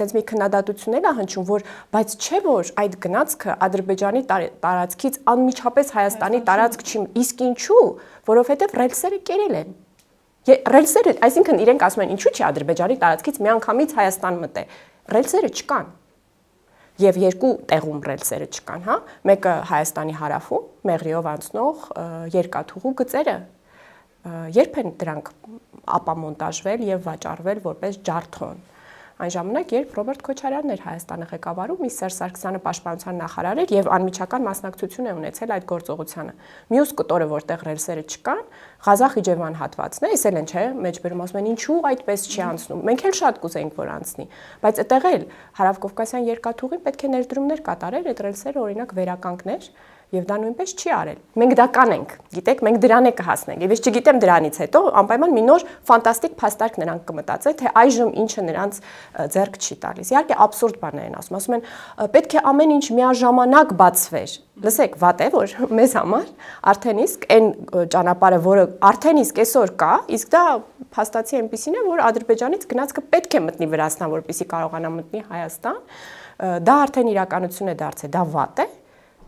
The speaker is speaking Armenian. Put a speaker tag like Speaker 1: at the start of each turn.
Speaker 1: ասենց մի քննադատություններ է հնչում, որ բայց չէ որ այդ գնացքը Ադրբեջանի տարածքից անմիջապես Հայաստանի տարածք չի, իսկ ինչու, որովհետև ռելսերը կերել են։ Ռելսերը, այսինքն իրենք ասում են, ինչու՞ չի Ադրբեջանի տարածքից միանգամից Հայաստան մտե։ Ռելսերը չկան։ Եվ երկու տեղում ռելսերը չկան, հա, մեկը Հայաստանի հարավում, Մեղրիով անցնող երկաթուղու գծերը, երբ են դրանք ապամոնտաժվել եւ վաճառվել որպես ջարդոն։ Այն ժամանակ, երբ Ռոբերտ Քոչարյանն էր Հայաստանը ղեկավարում, իսկ Սերժ Սարգսյանը պաշտպանության նախարար էր եւ անմիջական մասնակցություն է ունեցել այդ գործողությանը։ Մյուս կտորը, որտեղ ռելսերը չկան, Ղազախ-Իջևան հատվածն է, էսել են, չէ, մեջբերում ասում են, ինչու այդպես չի անցնում։ Մենք էլ շատ կուզեինք, որ անցնի, բայց այդտեղ էլ Հարավկովկասյան երկաթուղին պետք է ներդրումներ կատարել, այդ ռելսերը օրինակ վերականգներ, եւ դա նույնպես չի արել։ Մենք դա կանենք, գիտեք, մենք դրան է կհասնենք։ Եվ ես չգիտեմ դրանից հետո անպայման մի նոր ֆանտաստիկ փաստարկ նրանք կմտածեն, թե այժմ ինչը նրանց ձեռք չի տալիս։ Իհարկե աբսուրդ բաներ են ասում են, պետք է ամեն ինչ միաժամանակ բացվեր։ Լսեք, վատ է, որ մեզ համար արդեն իսկ այն ճանապարհը, որը արդեն իսկ այսօր կա, իսկ դա փաստացի այնպեսին է, որ Ադրբեջանից գնացքը պետք է մտնի Վրաստան, որպեսզի կարողանա մտնի Հայաստան, դա արդեն իրականություն է դարձել, դա վատ է։